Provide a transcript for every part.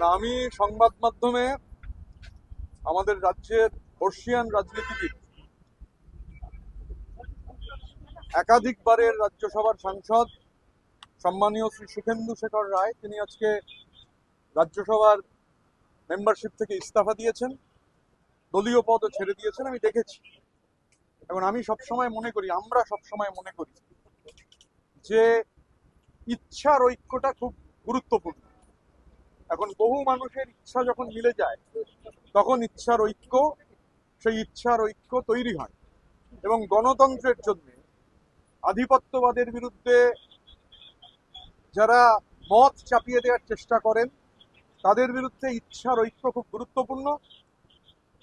না, আমি সংবাদ মাধ্যমে আমাদের রাজ্যের বর্ষিয়ান রাজনীতিবিদ, একাধিকবারের রাজ্যসভার সাংসদ সম্মানীয় শ্রী সুখেন্দু শেখর রায়, তিনি আজকে রাজ্যসভার মেম্বারশিপ থেকে ইস্তফা দিয়েছেন, দলীয় পদও ছেড়ে দিয়েছেন। আমি দেখেছি। এখন আমি সবসময় মনে করি, আমরা সবসময় মনে করি যে ইচ্ছার ঐক্যটা খুব গুরুত্বপূর্ণ। এখন বহু মানুষের ইচ্ছা যখন মিলে যায়, তখন সেই ইচ্ছার ঐক্য তৈরি হয়। এবং গণতন্ত্রের জন্য আধিপত্যবাদের বিরুদ্ধে যারা মত চাপিয়ে দেওয়ার চেষ্টা করেন, তাদের বিরুদ্ধে ইচ্ছার ঐক্য খুব গুরুত্বপূর্ণ।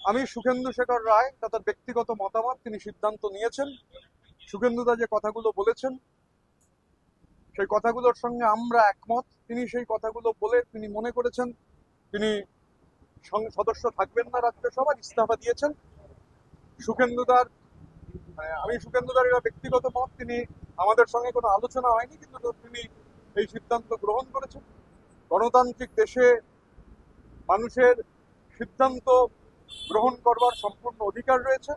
আমি সুখেন্দু শেখর রায়, তার ব্যক্তিগত মতামত, তিনি সিদ্ধান্ত নিয়েছেন। সুখেন্দুদা যে কথাগুলো বলেছেন, সেই কথাগুলোর সঙ্গে আমরা একমত। তিনি সেই কথাগুলো বলে তিনি মনে করেছেন তিনি সদস্য থাকবেন না রাজ্যসভার, ইস্তফা দিয়েছেন। সুখেন্দুদার আমি সুখেন্দুদার এটা ব্যক্তিগত মত, তিনি আমাদের সঙ্গে কোনো আলোচনা হয়নি, কিন্তু তিনি এই সিদ্ধান্ত গ্রহণ করেছেন। গণতান্ত্রিক দেশে মানুষের সিদ্ধান্ত গ্রহণ করবার সম্পূর্ণ অধিকার রয়েছে।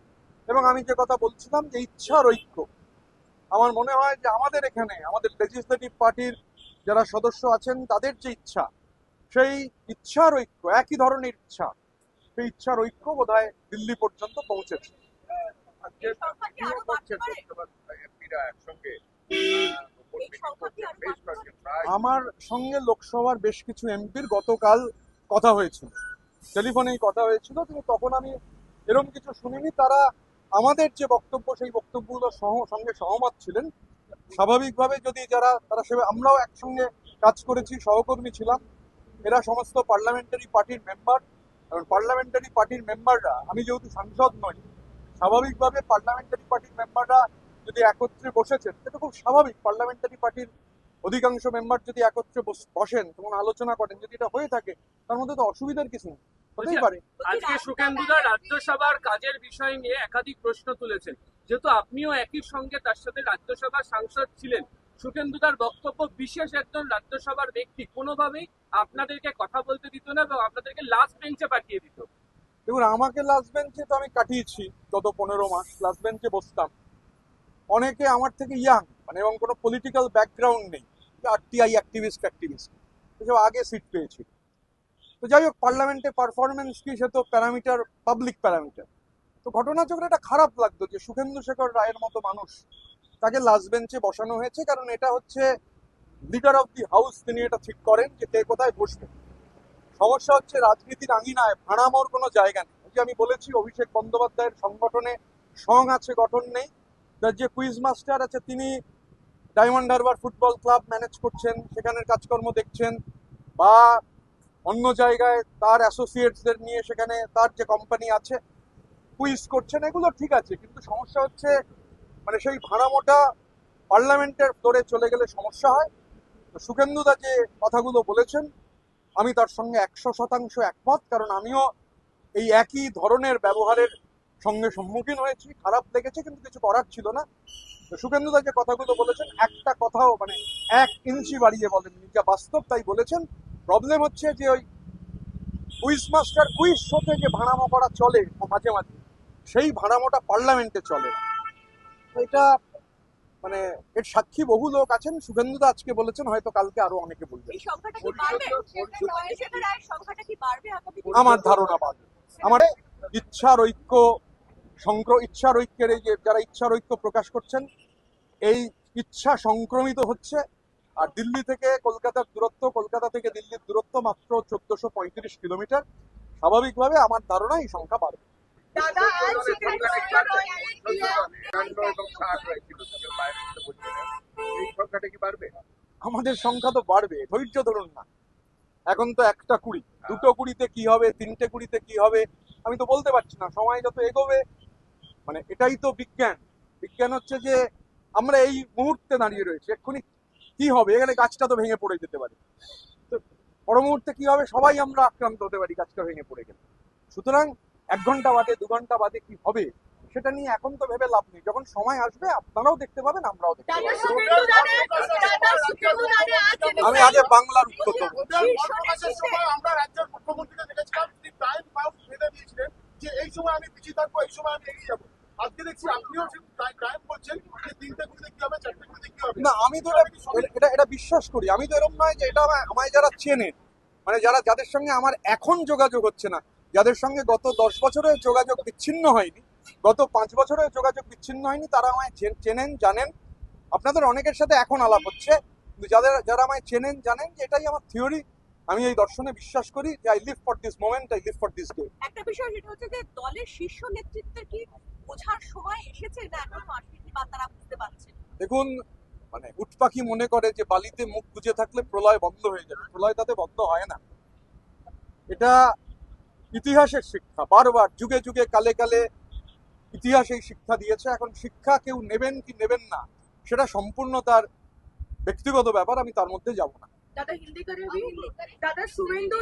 এবং আমি যে কথা বলছিলাম যে ইচ্ছার ঐক্য, আমার মনে হয় যে আমাদের এখানে আমাদের লেজিসলেটিভ পার্টির যারা সদস্য আছেন, তাদের যে ইচ্ছা, সেই ইচ্ছার ঐক্য, একই ধরনের ইচ্ছা, সেই ইচ্ছার ঐক্য বোধহয় দিল্লি পর্যন্ত পৌঁছেছে। আমার সঙ্গে লোকসভার বেশ কিছু এমপির গতকাল কথা হয়েছিল, টেলিফোনেই কথা হয়েছিল, কিন্তু তখন আমি এরকম কিছু শুনিনি। তারা আমাদের যে বক্তব্য, সেই বক্তব্যগুলোর সঙ্গে সহমত ছিলেন। স্বাভাবিকভাবে যদি তারা সেভাবে, আমরাও একসঙ্গে কাজ করেছি, সহকর্মী ছিলাম। এরা সমস্ত পার্লামেন্টারি পার্টির মেম্বার, এবং পার্লামেন্টারি পার্টির মেম্বাররা, আমি যেহেতু সাংসদ নই, স্বাভাবিকভাবে পার্লামেন্টারি পার্টির মেম্বাররা যদি একত্রে বসেছেন, এটা খুব স্বাভাবিক। পার্লামেন্টারি পার্টির অধিকাংশ মেম্বার যদি একত্রে বসেন, তখন আলোচনা করেন, যদি এটা হয়ে থাকে, তার মধ্যে তো অসুবিধার কিছু নেই, হতেই পারে। আজকে সুখেন্দুদা রাজ্যসভার কাজের বিষয় নিয়ে একাধিক প্রশ্ন তুলেছেন। যেহেতু আপনিও একই সঙ্গে তার সাথে রাজ্যসভার সাংসদ ছিলেন, সুখেন্দুদার বক্তব্য, বিশেষ একজন রাজ্যসভার ব্যক্তি কোনোভাবেই আপনাদেরকে কথা বলতে দিত না এবং আপনাদেরকে লাস্ট বেঞ্চে পাঠিয়ে দিত। দেখুন, আমাকে লাস্ট বেঞ্চে তো আমি কাটিয়েছি, গত 15 মাস লাস্ট বেঞ্চে বসতাম। অনেকে আমার থেকে ইয়াং, এবং কোনো পলিটিক্যাল ব্যাকগ্রাউন্ড নেই, আরটিআই অ্যাক্টিভিস্ট এসব আগে সিট পেয়েছি। তো যাই হোক, পার্লামেন্টে পারফরমেন্স কি, সে তো প্যারামিটার, পাবলিক প্যারামিটার। তো ঘটনাচক্রে এটা খারাপ লাগতো যে সুখেন্দু শেখর রায়ের মতো মানুষ, তাকে লাস্ট বেঞ্চে বসানো হয়েছে। কারণ এটা হচ্ছে লিডার অফ দি হাউস, তিনি এটা ঠিক করেন যে কে কোথায় বসবে। সমস্যা হচ্ছে রাজনীতির আঙিনায় ভাড়ামোর কোনো জায়গা নেই। যে আমি বলেছি, অভিষেক বন্দ্যোপাধ্যায়ের সংগঠনে সং আছে, গঠন নেই। তার যে কুইজ মাস্টার আছে, তিনি diamond Harbour football club manage করছেন, সেখানের কাজকর্ম দেখছেন, বা অন্য জায়গায় তার অ্যাসোসিয়েটসদের নিয়ে সেখানে তার যে কোম্পানি আছে কুইজ করছেন, এগুলো ঠিক আছে। কিন্তু সমস্যা হচ্ছে সেই ভাড়ামোটা পার্লামেন্টের ফ্লোরে চলে গেলে সমস্যা হয়। তো সুখেন্দুদা যে কথাগুলো বলেছেন, আমি তার সঙ্গে 100% একমত। কারণ আমিও এই একই ধরনের ব্যবহারের সঙ্গে সম্মুখীন হয়েছি, খারাপ লেগেছে, কিন্তু কিছু করার ছিল না। তো সুখেন্দুদা যে কথাগুলো বলেছেন, একটা কথাও 1 ইঞ্চি বাড়িয়ে বলেননি, যা বাস্তব তাই বলেছেন। প্রবলেম হচ্ছে যে ওই কুইজ মাস্টার কুইজ শোতে যে ভাড়ামো করা চলে মাঝে মাঝে, সেই ভাড়ামোটা পার্লামেন্টে চলে না। এটা এর সাক্ষী বহু লোক আছেন। শুভেন্দুদা আজকে বলেছেন, হয়তো কালকে আরো অনেকে বলবেন। আমার ধারণা বাড়বে। আমার ইচ্ছার ঐক্যের এই যে যারা ইচ্ছার ঐক্য প্রকাশ করছেন, এই ইচ্ছা সংক্রমিত হচ্ছে। আর দিল্লি থেকে কলকাতার দূরত্ব, কলকাতা থেকে দিল্লির দূরত্ব মাত্র 1435 কিলোমিটার। স্বাভাবিকভাবে আমার ধারণা এই সংখ্যা বাড়বে। আমাদের সংখ্যা তো বাড়বে, ধৈর্য ধরুন না। এখন তো 1টা 20, 2টো 20-তে কি হবে, 3টে 20-তে কি হবে, আমি তো বলতে পারছি না। সময় যত এগোবে, এটাই তো বিজ্ঞান। বিজ্ঞান হচ্ছে যে আমরা এই মুহূর্তে দাঁড়িয়ে রয়েছি, এক্ষুনি কি হবে, এখানে গাছটা তো ভেঙে পড়ে যেতে পারে। তো পর মুহূর্তে কি হবে, সবাই আমরা আক্রান্ত হতে পারি গাছটা ভেঙে পড়ে গেলে। সুতরাং 1 ঘন্টা বাদে, 2 ঘন্টা বাদে কি হবে, সেটা নিয়ে এখন তো ভেবে লাভ নেই, যখন সময় আসবে আপনারাও দেখতে পাবেন, আমরাও দেখতে পাবো। আমি আগে বাংলার উত্তর দেবো। প্রকাশের সময় আমরা রাজ্যের মুখ্যমন্ত্রীকে দেখেছিলাম, তিনি টাইম বাউন্ড বেঁধে দিয়েছিলেন যে এই সময় আমি পিছিয়ে থাকবো, এই সময় আমি এগিয়ে যাবো। আজকে দেখছি আপনিও টাইম বলছেন যে 3টে গুলিতে কি হবে, 4টে গুলিতে কি হবে। না, আমি তো এটা বিশ্বাস করি। আমি তো এরকম নয় যে এটা আমায় যারা চেনেন, মানে যাদের সঙ্গে আমার এখন যোগাযোগ হচ্ছে না, যাদের সঙ্গে গত 10 বছরের যোগাযোগ বিচ্ছিন্ন হয়নি, গত 5 বছরের যোগাযোগ বিচ্ছিন্ন হয়নি, তারা আমায় চেনেন, জানেন। আপনাদের অনেকের সাথে এখন আলাপ হচ্ছে, কিন্তু যারা আমায় চেনেন জানেন যে এটাই আমার থিওরি। আমি এই দর্শনে বিশ্বাস করি যে I live for this moment, I live for this day. একটা বিষয় যেটা হচ্ছে যে দলের শীর্ষ নেতৃত্বের কি বোঝার সময় এসেছে না এখনো আসেনি বা তারা বুঝতে পারছেন? দেখুন, মানে উট পাখি মনে করে যে বালিতে মুখ গুজে থাকলে প্রলয় বন্ধ হয়ে যাবে। প্রলয় তাতে বন্ধ হয় না। এটা ইতিহাসের শিক্ষা, বারবার যুগে যুগে কালে কালে ইতিহাস এই শিক্ষা দিয়েছে। এখন শিক্ষা কেউ নেবেন কি নেবেন না সেটা সম্পূর্ণ তার ব্যক্তিগত ব্যাপার, আমি তার মধ্যে যাব না। দাদা হিন্দি করে দাদা শুভেন্দু